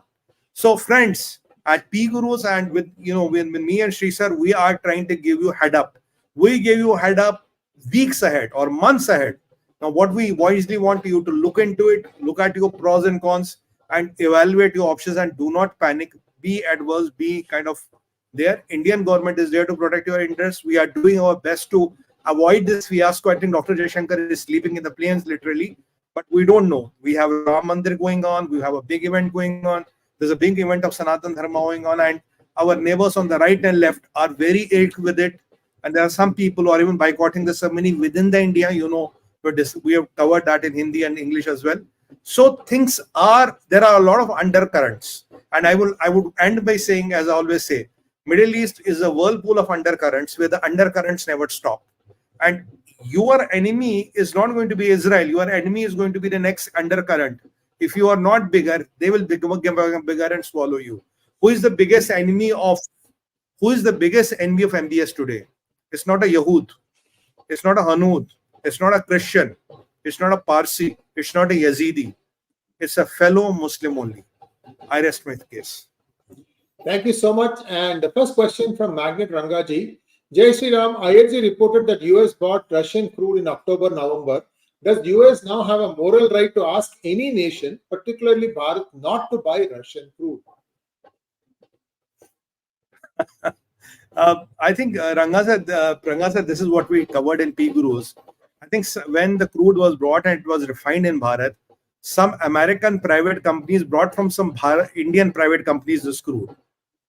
So friends, at PGurus and with me and Sree sir, we are trying to give you head up. We give you head up weeks ahead or months ahead. Now, what we wisely want you to look into it, look at your pros and cons, and evaluate your options, and do not panic. Be adverse, be kind of there. Indian government is there to protect your interests. We are doing our best to avoid this fiasco. I think Dr. Jaishankar is sleeping in the planes literally, but we don't know. We have Ram Mandir going on. We have a big event going on. There's a big event of Sanatan Dharma going on, and our neighbors on the right and left are very ill with it. And there are some people who are even boycotting the ceremony within the India. We have covered that in Hindi and English as well. So there are a lot of undercurrents. And I would end by saying, as I always say, Middle East is a whirlpool of undercurrents where the undercurrents never stop. And your enemy is not going to be Israel. Your enemy is going to be the next undercurrent. If you are not bigger, they will become bigger and swallow you. Who is the biggest enemy of MBS today? It's not a Yahud. It's not a Hanud. It's not a Christian. It's not a Parsi. It's not a Yazidi. It's a fellow Muslim only. I rest my case. Thank you so much. And the first question from Magnet Rangaji. Jai Sri Ram, IRG reported that US bought Russian crude in October, November. Does US now have a moral right to ask any nation, particularly Bharat, not to buy Russian crude? I think Ranga said this is what we covered in PGurus. I think when the crude was brought and it was refined in Bharat, some American private companies brought from some Indian private companies this crude.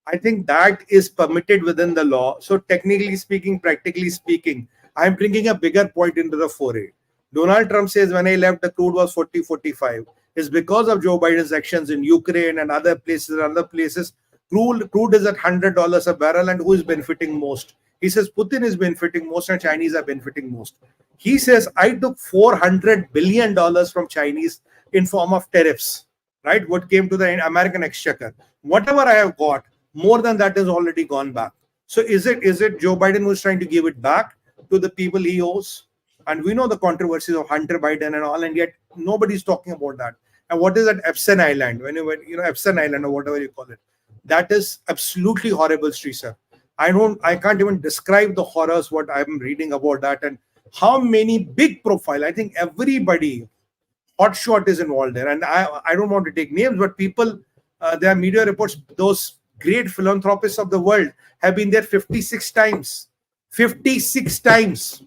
I think that is permitted within the law. So technically speaking, practically speaking, I'm bringing a bigger point into the foray. Donald Trump says when I left, the crude was 40, 45. It's because of Joe Biden's actions in Ukraine and other places. Crude is at $100 a barrel, and who is benefiting most? He says Putin is benefiting most and Chinese are benefiting most. He says, I took $400 billion from Chinese in form of tariffs, right? What came to the American exchequer. Whatever I have got, more than that has already gone back. So is it Joe Biden who's trying to give it back to the people he owes? And we know the controversies of Hunter Biden and all, and yet nobody's talking about that. And what is that Epstein Island? Epstein Island or whatever you call it. That is absolutely horrible, Sree sir. I can't even describe the horrors what I'm reading about that, and how many big profile. I think everybody hotshot is involved there. And I don't want to take names, but people, there are media reports, those great philanthropists of the world have been there 56 times. 56 times.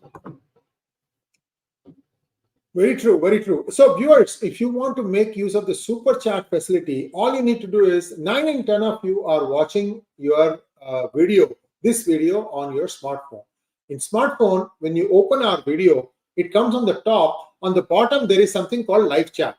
Very true, very true. So viewers, if you want to make use of the super chat facility, all you need to do is 9 in 10 of you are watching your this video on your smartphone. In smartphone, when you open our video, it comes on the top. On the bottom, there is something called live chat.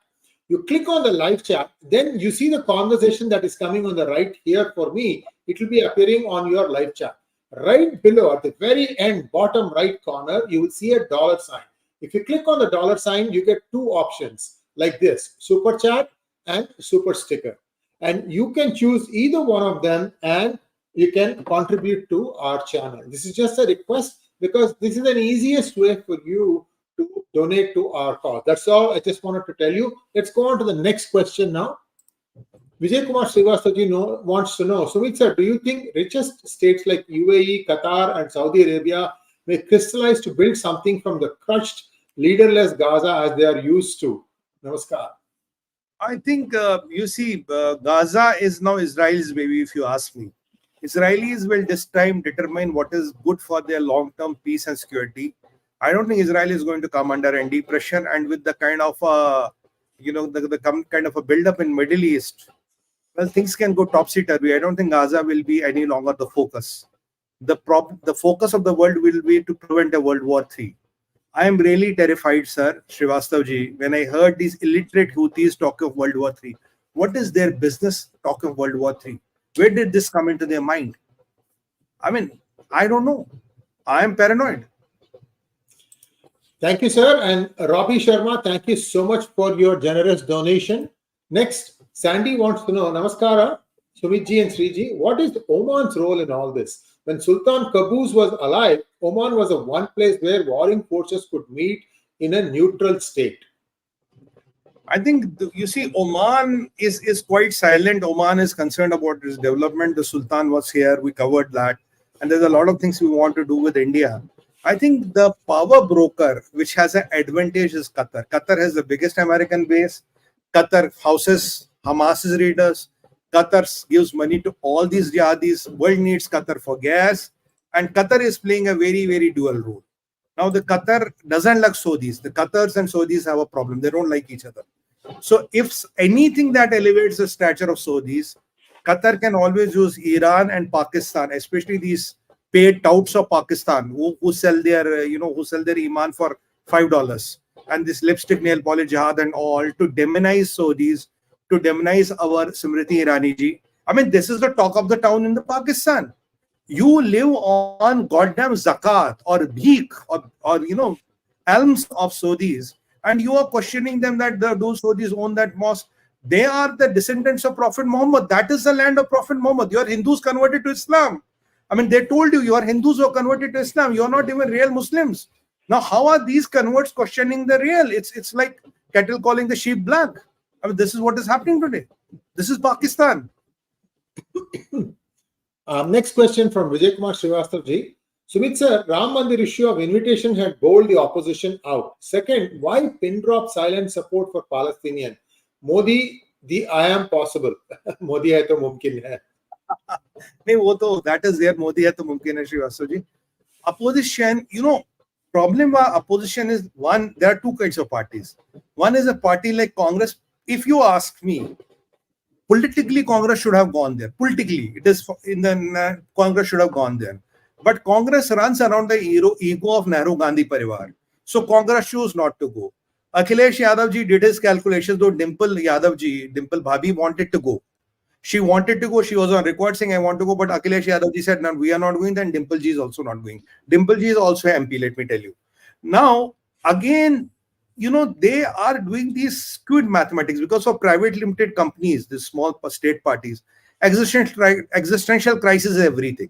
You click on the live chat, then you see the conversation that is coming on the right here for me. It will be appearing on your live chat. Right below, at the very end, bottom right corner, you will see a $sign. If you click on the $sign, you get 2 options. like this: Super Chat and Super Sticker. And you can choose either one of them and you can contribute to our channel. This is just a request because this is an easiest way for you to donate to our cause. That's all I just wanted to tell you. Let's go on to the next question now. 𝗣𝗚𝘂𝘁𝙗𝘍 wants to know, Sumit sir, do you think richest states like UAE, Qatar, and Saudi Arabia may crystallize to build something from the crushed, leaderless Gaza as they are used to? Namaskar. I think, Gaza is now Israel's baby, if you ask me. Israelis will this time determine what is good for their long-term peace and security. I don't think Israel is going to come under any pressure, and with the kind of, kind of a build-up in Middle East, well, things can go topsy-turvy. I don't think Gaza will be any longer the focus. The focus of the world will be to prevent a World War III. I am really terrified, sir, Srivastava-ji, when I heard these illiterate Houthis talk of World War III. What is their business talk of World War III? Where did this come into their mind? I mean, I don't know. I am paranoid. Thank you, sir. And Robbie Sharma, thank you so much for your generous donation. Next, Sandy wants to know, Namaskara, Sumitji and Sreeji, what is Oman's role in all this? When Sultan Qaboos was alive, Oman was the one place where warring forces could meet in a neutral state. I think, Oman is quite silent. Oman is concerned about its development. The Sultan was here. We covered that. And there's a lot of things we want to do with India. I think the power broker, which has an advantage, is Qatar. Qatar has the biggest American base. Qatar houses Hamas's leaders. Qatar gives money to all these jihadis. World needs Qatar for gas. And Qatar is playing a very, very dual role. Now, the Qatar doesn't like Saudis. The Qatars and Saudis have a problem. They don't like each other. So, if anything that elevates the stature of Saudis, Qatar can always use Iran and Pakistan, especially these paid touts of Pakistan who sell their, iman for $5, and this lipstick, nail polish, jihad and all, to demonize Saudis, to demonize our Smriti Irani ji. I mean, this is the talk of the town in the Pakistan. You live on goddamn zakat or bheek or alms of Saudis, and you are questioning them that those Saudis own that mosque. They are the descendants of Prophet Muhammad. That is the land of Prophet Muhammad. Your Hindus converted to Islam. I mean, they told you are Hindus who are converted to Islam. You are not even real Muslims. Now, how are these converts questioning the real? It's like cattle calling the sheep black. I mean, this is what is happening today. This is Pakistan. Next question from 𝗣𝗚𝘂𝘁𝙗𝘍. Sumit sir, Ram Mandir issue of invitation had bowled the opposition out. Second, why pin drop silent support for Palestinian? Modi, the I am possible. Modi hai to mumkin hai. That is there. Modi hai to mumkin hai, Srivastava-ji. Opposition, problem with opposition is, one, there are two kinds of parties. One is a party like Congress. If you ask me, politically, Congress should have gone there. Politically, it is in the Congress should have gone there. But Congress runs around the ego of Nehru Gandhi Parivar. So Congress chose not to go. Akhilesh Yadav ji did his calculations, though Dimple Bhabhi wanted to go. She wanted to go. She was on record saying, I want to go. But Akhilesh Yadav ji said, no, we are not going. Then Dimple ji is also not going. Dimple ji is also MP, let me tell you. Now, again, they are doing these skewed mathematics because of private limited companies, these small state parties. Existential crisis is everything.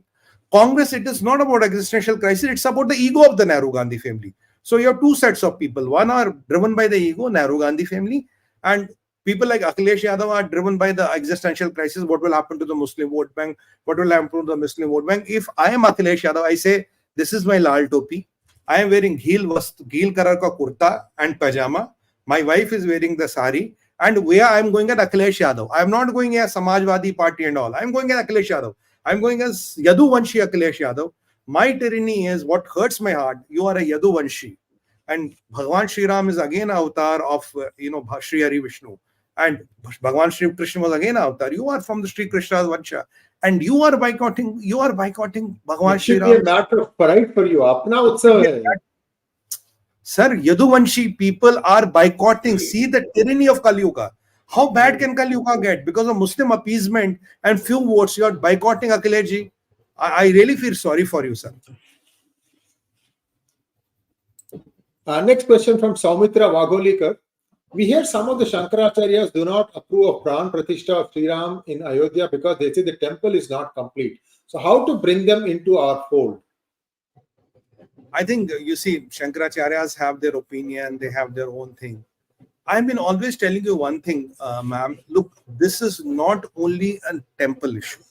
Congress, it is not about existential crisis. It's about the ego of the Nehru Gandhi family. So you have two sets of people. One are driven by the ego, Nehru Gandhi family, and people like Akhilesh Yadav are driven by the existential crisis. What will happen to the Muslim vote bank? What will happen to the Muslim vote bank? If I am Akhilesh Yadav, I say, this is my lal topi. I am wearing gheel karar ka kurta and pajama. My wife is wearing the sari. And where I am going at Akhilesh Yadav. I am not going as Samajwadi party and all. I am going as Akhilesh Yadav. I am going as Yaduvanshi Akhilesh Yadav. My tyranny is what hurts my heart. You are a Yaduvanshi. And Bhagwan Shri Ram is again an avatar of, Sree Hari Vishnu. And Bhagwan Shri Krishna was again an avatar. You are from the Sri Krishna's Vansha. And you are boycotting Bhagwan Shri Ram. It should be a matter of pride for you. Apna utsav hai. Sir, Yaduvanshi people are boycotting. See the tyranny of Kali Yuga. How bad can Kali Yuga get? Because of Muslim appeasement and few votes, you are boycotting Akhilesh ji. I really feel sorry for you, sir. Next question from Saumitra Vagolikar. We hear some of the Shankaracharyas do not approve of Pran Pratishtha of Sri Ram in Ayodhya because they say the temple is not complete. So how to bring them into our fold? I think, you see, Shankaracharyas have their opinion, they have their own thing. I've been always telling you one thing, ma'am. Look, this is not only a temple issue.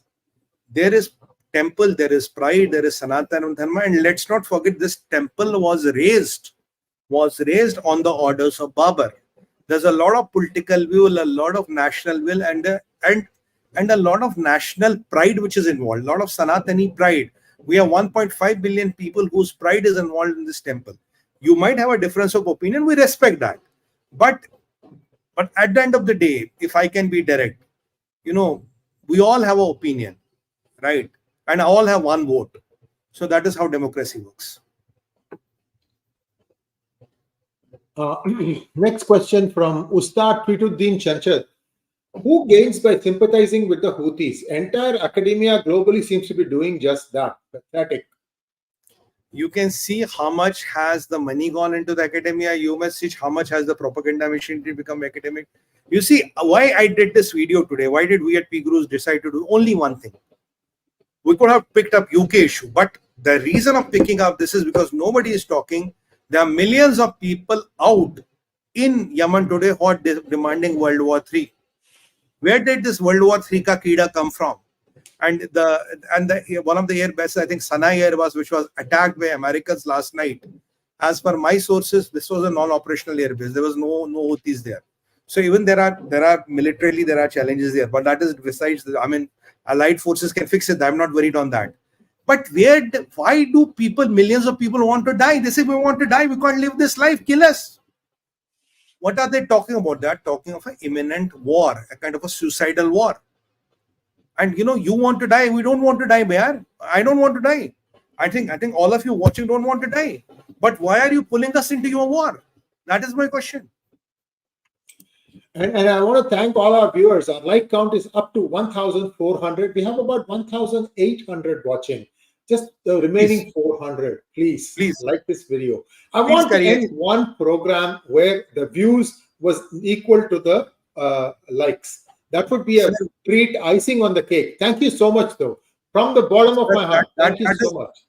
There is temple, there is pride, there is Sanatana Dharma, and let's not forget this temple was raised on the orders of Babur. There's a lot of political will, a lot of national will, and a lot of national pride which is involved, a lot of Sanatani pride. We have 1.5 billion people whose pride is involved in this temple. You might have a difference of opinion, we respect that. But at the end of the day, if I can be direct, we all have an opinion, right? And all have one vote. So that is how democracy works. Next question from Ustad Tweetuddin Chanchat. Who gains by sympathizing with the Houthis? Entire academia globally seems to be doing just that. Pathetic. You can see how much has the money gone into the academia. You must see how much has the propaganda machinery become academic. You see why I did this video today. Why did we at PGurus decide to do only one thing? We could have picked up UK issue, but the reason of picking up this is because nobody is talking. There are millions of people out in Yemen today who are demanding World War III. Where did this World War III ka keeda come from? And one of the airbase, I think Sree Airbus, which was attacked by Americans last night. As per my sources, this was a non-operational airbase. There was no Houthis there. So even there are militarily there are challenges there, but that is besides. Allied forces can fix it. I'm not worried on that. But why do millions of people want to die? They say we want to die. We can't live this life. Kill us. What are they talking about? They are talking of an imminent war, a kind of a suicidal war. And you want to die. We don't want to die, Bayar. I don't want to die. I think all of you watching don't want to die. But why are you pulling us into your war? That is my question. And I want to thank all our viewers. Our like count is up to 1,400. We have about 1,800 watching. Just the remaining 400. Please like this video. I want to end one program where the views was equal to the likes. That would be a treat, icing on the cake. Thank you so much, though. From the bottom of my heart, thank you so much.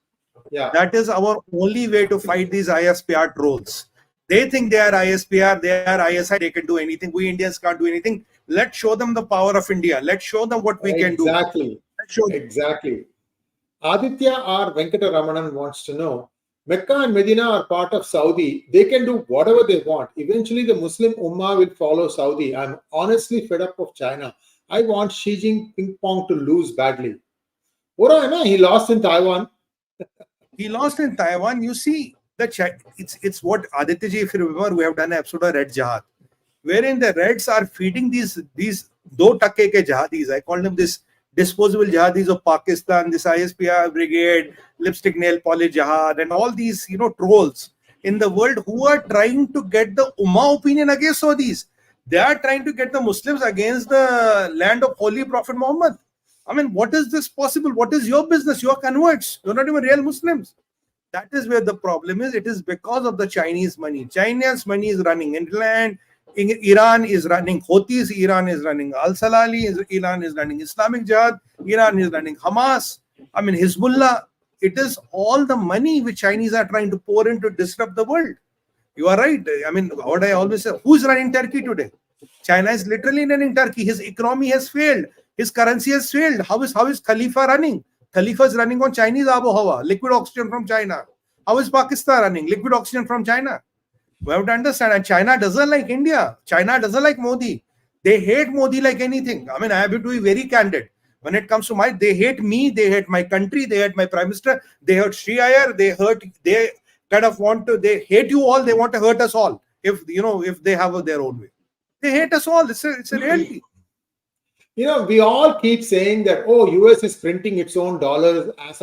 Yeah, that is our only way to fight these ISPR trolls. They think they are ISPR, they are ISI, they can do anything. We Indians can't do anything. Let's show them the power of India. Let's show them what we can do. Exactly. Aditya R. Venkataramanan wants to know, Mecca and Medina are part of Saudi. They can do whatever they want. Eventually, the Muslim Umma will follow Saudi. I'm honestly fed up of China. I want Xi Jinping to lose badly. He lost in Taiwan. He lost in Taiwan. You see, it's what Aditya ji, if you remember, we have done an episode of Red Jihad, wherein the Reds are feeding these 2% ke jihadis. I call them this disposable jihadis of Pakistan, this ISPR brigade, lipstick nail polish jihad, and all these trolls in the world who are trying to get the Ummah opinion against Saudis. They are trying to get the Muslims against the land of Holy Prophet Muhammad. What is this possible? What is your business? You are converts. You're not even real Muslims. That is where the problem is. It is because of the Chinese money. China's money is running England. Iran is running Houthis. Iran is running Al-Salali. Iran is running Islamic Jihad. Iran is running Hamas. Hezbollah. It is all the money which Chinese are trying to pour in to disrupt the world. You are right. What I always say, who's running Turkey today? China is literally running Turkey. His economy has failed. His currency has failed. How is Khalifa running? Khalifa is running on Chinese Abu liquid oxygen from China. How is Pakistan running? Liquid oxygen from China. We have to understand. And China doesn't like India. China doesn't like Modi. They hate Modi like anything. I have to be very candid. When it comes to they hate me, they hate my country, they hate my prime minister, they hate Sree Iyer, they hate you all, they want to hurt us all if they have their own way. They hate us all. It's a reality. We all keep saying that, US is printing its own dollars as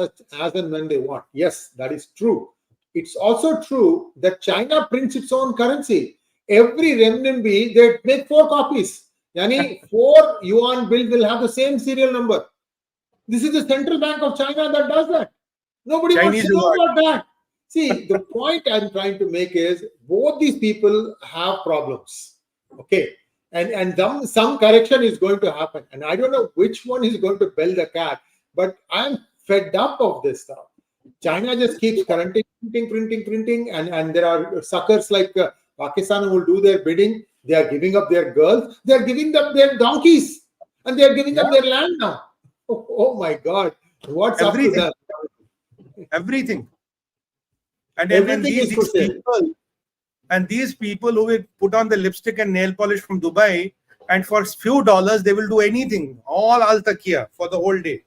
and when they want. Yes, that is true. It's also true that China prints its own currency. Every renminbi, they make 4 copies. 4 yuan bill will have the same serial number. This is the central bank of China that does that. Nobody wants to know about that. See, the point I'm trying to make is both these people have problems. Okay. And some correction is going to happen. And I don't know which one is going to bell the cat, but I'm fed up of this stuff. China just keeps printing, and there are suckers like Pakistan who will do their bidding. They are giving up their girls. They are giving up their donkeys. And they are giving up their land now. Oh my God. What's Everything. up to that? Everything. And Everything is for sale. These people who will put on the lipstick and nail polish from Dubai, and for few dollars, they will do anything. All 𝗟𝙗𝑐 for the whole day.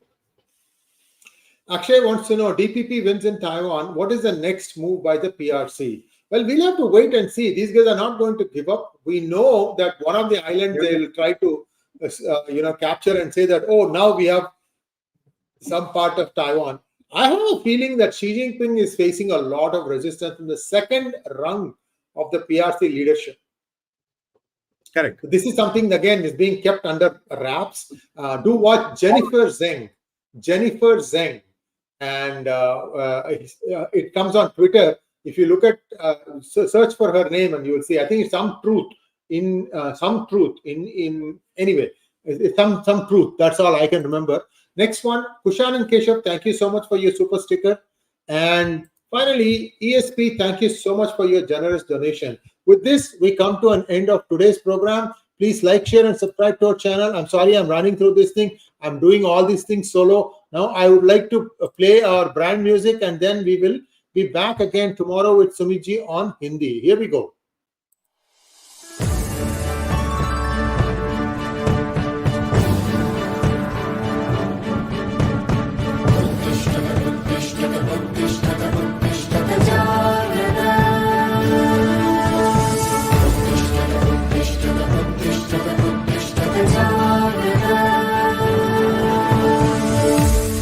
Akshay wants to know, DPP wins in Taiwan. What is the next move by the PRC? Well, we'll have to wait and see. These guys are not going to give up. We know that one of the islands they will try to capture and say that, oh, now we have some part of Taiwan. I have a feeling that Xi Jinping is facing a lot of resistance in the second rung of the PRC leadership. Correct. This is something, again, is being kept under wraps. Do watch Jennifer Zeng. And it comes on Twitter. If you look at, search for her name and you will see, I think it's some truth in anyway, it's some truth. That's all I can remember. Next one, Kushan and Keshav, thank you so much for your super sticker. And finally, ESP, thank you so much for your generous donation. With this, we come to an end of today's program. Please like, share, and subscribe to our channel. I'm sorry I'm running through this thing. I'm doing all these things solo. Now, I would like to play our brand music, and then we will be back again tomorrow with Sumitji on Hindi. Here we go.